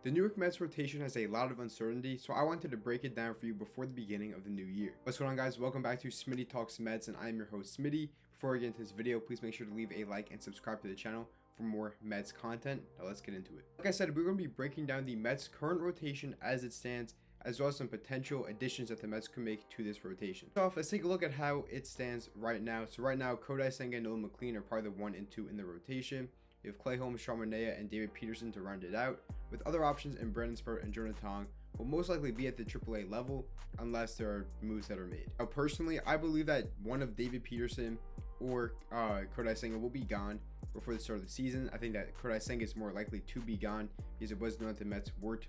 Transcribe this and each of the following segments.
The New York Mets rotation has a lot of uncertainty, so I wanted to break it down for you before the beginning of the new year. What's going on, guys? Welcome back to Smitty Talks Mets, and I'm your host Smitty. Before I get into this video, please make sure to leave a like and subscribe to the channel for more Mets content. Now let's get into it. Like I said, we're going to be breaking down the Mets current rotation as it stands, as well as some potential additions that the Mets could make to this rotation. So let's take a look at how it stands right now. So right now, Kodai Senga and Nolan McLean are probably the 1 and 2 in the rotation. You have Clay Holmes, Sean Manaea, and David Peterson to round it out, with other options in Brandon Sproat and Jonah Tong will most likely be at the AAA level unless there are moves that are made. Now, personally, I believe that one of David Peterson or Kodai Senga will be gone before the start of the season. I think that Kodai Senga is more likely to be gone because it was known that the Mets were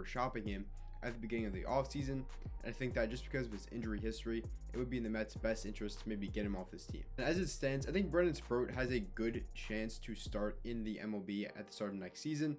shopping him at the beginning of the offseason, and I think that just because of his injury history, it would be in the Mets' best interest to maybe get him off this team. And as it stands, I think Brandon Sproat has a good chance to start in the MLB at the start of next season,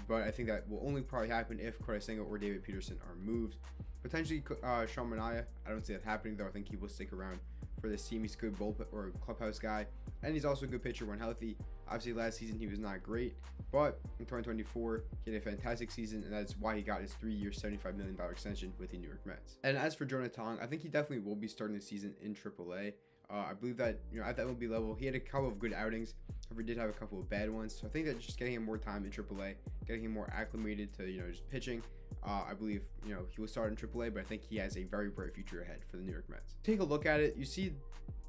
but I think that will only probably happen if Kodai Senga or David Peterson are moved. Potentially Sean Manaea, I don't see that happening though. I think he will stick around for this team. He's a good bullpen or clubhouse guy, and he's also a good pitcher when healthy. Obviously last season he was not great, but in 2024 he had a fantastic season, and that's why he got his 3-year $75 million extension with the New York Mets. And as for Jonah Tong, I think he definitely will be starting the season in AAA. I believe that, at the MLB level, he had a couple of good outings, however, he did have a couple of bad ones. So I think that just getting him more time in AAA, getting him more acclimated to, just pitching, I believe, he will start in AAA, but I think he has a very bright future ahead for the New York Mets. Take a look at it. You see,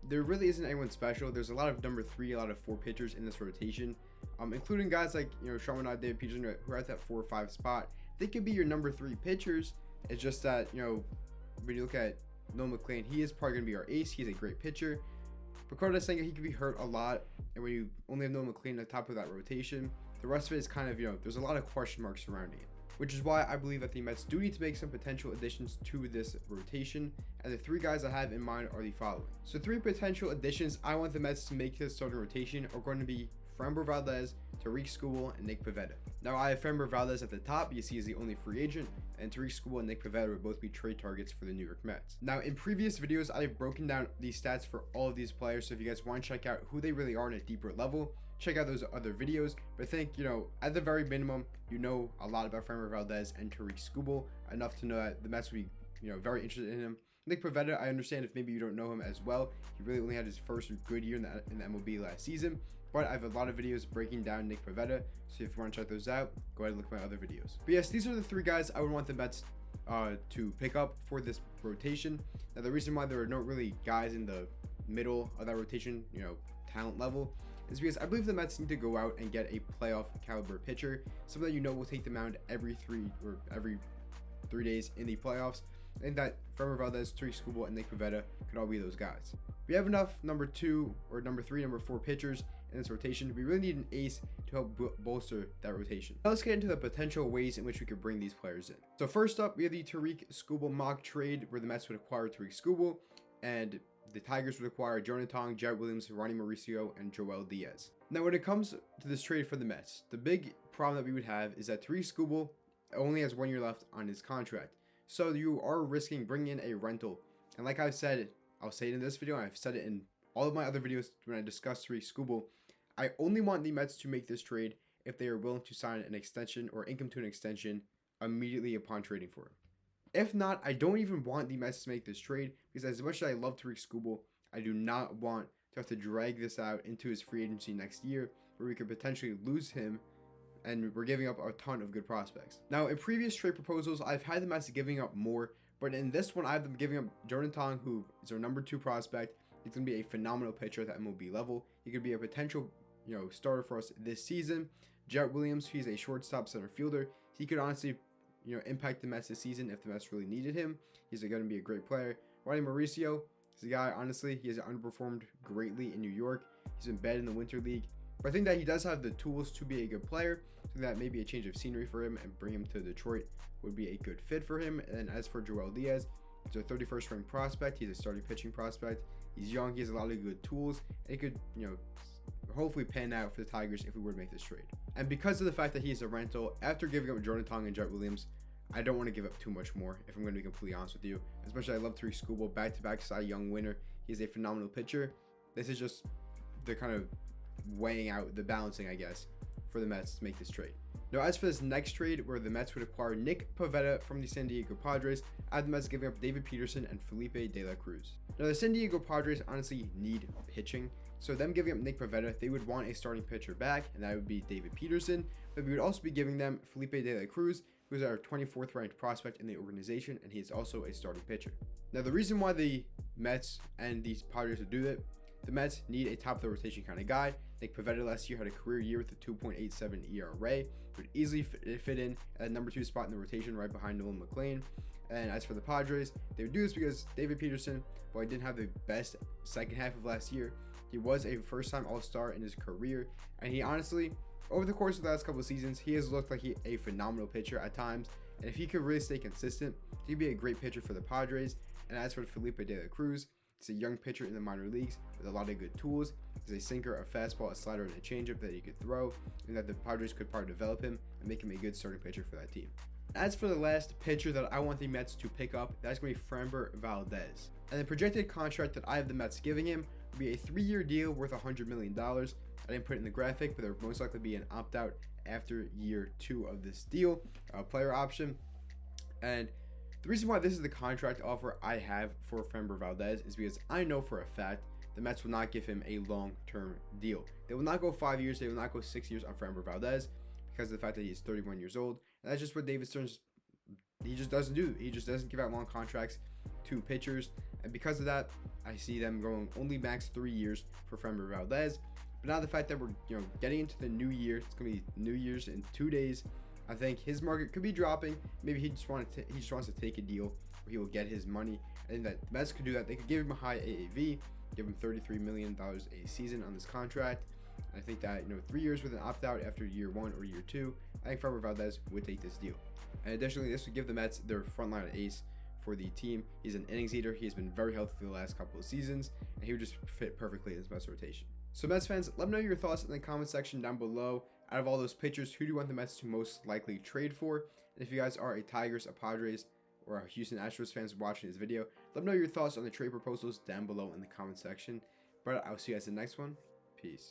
there really isn't anyone special. There's a lot of number 3, a lot of 4 pitchers in this rotation, including guys like, Sean Manaea, David Peterson, who are at that 4 or 5 spot. They could be your number 3 pitchers. It's just that, when you look at Nolan McLean, he is probably going to be our ace. He's a great pitcher. But Kodai Senga, he could be hurt a lot. And when you only have Nolan McLean at the top of that rotation, the rest of it is kind of, there's a lot of question marks surrounding it. Which is why I believe that the Mets do need to make some potential additions to this rotation. And the 3 guys I have in mind are the following. So 3 potential additions I want the Mets to make to the starting rotation are going to be Framber Valdez, Tarik Skubal, and Nick Pivetta. Now I have Framber Valdez at the top because he is the only free agent, and Tarik Skubal and Nick Pivetta would both be trade targets for the New York Mets. Now in previous videos, I've broken down these stats for all of these players, so if you guys want to check out who they really are on a deeper level, check out those other videos. But I think, at the very minimum, a lot about Framber Valdez and Tarik Skubal, enough to know that the Mets would be, very interested in him. Nick Pivetta, I understand if maybe you don't know him as well. He really only had his first good year in the MLB last season, but I have a lot of videos breaking down Nick Pivetta, so if you want to check those out, go ahead and look at my other videos. But yes, these are the 3 guys I would want the Mets to pick up for this rotation. Now the reason why there are no really guys in the middle of that rotation, talent level, is because I believe the Mets need to go out and get a playoff caliber pitcher, someone that will take the mound every 3 days in the playoffs. I think that Framber Valdez, Tarik Skubal, and Nick Pivetta could all be those guys. We have enough number 2 or number 3, number 4 pitchers in this rotation. We really need an ace to help bolster that rotation. Now let's get into the potential ways in which we could bring these players in. So first up, we have the Tarik Skubal mock trade, where the Mets would acquire Tarik Skubal, and the Tigers would acquire Jonah Tong, Jarrett Williams, Ronnie Mauricio, and Joel Diaz. Now when it comes to this trade for the Mets, the big problem that we would have is that Tarik Skubal only has 1 year left on his contract. So you are risking bringing in a rental. And like I've said, I'll say it in this video, and I've said it in all of my other videos when I discuss Tarik Skubal, I only want the Mets to make this trade if they are willing to sign an extension or income to an extension immediately upon trading for him. If not, I don't even want the Mets to make this trade, because as much as I love Tarik Skubal, I do not want to have to drag this out into his free agency next year, where we could potentially lose him, and we're giving up a ton of good prospects. Now, in previous trade proposals, I've had the Mets giving up more, but in this one, I have them giving up Jonah Tong, who is our number 2 prospect. He's going to be a phenomenal pitcher at the MLB level. He could be a potential, starter for us this season. Jarrett Williams, he's a shortstop center fielder. He could honestly, impact the Mets this season if the Mets really needed him. He's going to be a great player. Ronnie Mauricio, he's a guy, honestly, he has underperformed greatly in New York. He's been bad in the Winter League. But I think that he does have the tools to be a good player, so that maybe a change of scenery for him and bring him to Detroit would be a good fit for him. And as for Joel Diaz, he's a 31st ranked prospect. He's a starting pitching prospect. He's young. He has a lot of good tools, and he could, hopefully pan out for the Tigers if we were to make this trade. And because of the fact that he's a rental, after giving up Jonah Tong and Jarrett Williams, I don't want to give up too much more, if I'm going to be completely honest with you. As much as I love Tarik Skubal, back-to-back Cy Young winner, he's a phenomenal pitcher. This is just the kind of weighing out, the balancing, I guess, for the Mets to make this trade. Now, as for this next trade, where the Mets would acquire Nick Pivetta from the San Diego Padres, I have the Mets giving up David Peterson and Felipe De La Cruz. Now, the San Diego Padres honestly need pitching, so them giving up Nick Pivetta, they would want a starting pitcher back, and that would be David Peterson, but we would also be giving them Felipe De La Cruz, who is our 24th ranked prospect in the organization, and he is also a starting pitcher. Now, the reason why the Mets and these Padres would do that, the Mets need a top of the rotation kind of guy. Nick Pivetta last year had a career year with a 2.87 ERA. Would easily fit in at number 2 spot in the rotation right behind Nolan McLean. And as for the Padres, they would do this because David Peterson, while he didn't have the best second half of last year, he was a first-time All-Star in his career. And he honestly, over the course of the last couple of seasons, he has looked like a phenomenal pitcher at times. And if he could really stay consistent, he'd be a great pitcher for the Padres. And as for Felipe De La Cruz, he's a young pitcher in the minor leagues with a lot of good tools. He's a sinker, a fastball, a slider, and a changeup that he could throw, and that the Padres could probably develop him and make him a good starting pitcher for that team. As for the last pitcher that I want the Mets to pick up, that's going to be Framber Valdez. And the projected contract that I have the Mets giving him will be a 3-year deal worth $100 million. I didn't put it in the graphic, but there will most likely be an opt-out after year 2 of this deal, a player option. And the reason why this is the contract offer I have for Framber Valdez is because I know for a fact the Mets will not give him a long-term deal. They will not go 5 years. They will not go 6 years on Framber Valdez because of the fact that he's 31 years old. And that's just what David Stearns, he just doesn't do. He just doesn't give out long contracts to pitchers. And because of that, I see them going only max 3 years for Framber Valdez. But now the fact that we're getting into the new year, it's going to be New Year's in 2 days. I think his market could be dropping. Maybe he just wants to take a deal where he will get his money. And that the Mets could do that. They could give him a high AAV, give him $33 million a season on this contract. I think that 3 years with an opt-out after year 1 or year 2, I think Framber Valdez would take this deal. And additionally, this would give the Mets their frontline ace for the team. He's an innings eater. He has been very healthy for the last couple of seasons, and he would just fit perfectly in this Mets rotation. So Mets fans, let me know your thoughts in the comment section down below. Out of all those pitchers, who do you want the Mets to most likely trade for? And if you guys are a Tigers, a Padres, or a Houston Astros fans watching this video, let me know your thoughts on the trade proposals down below in the comment section. But I'll see you guys in the next one. Peace.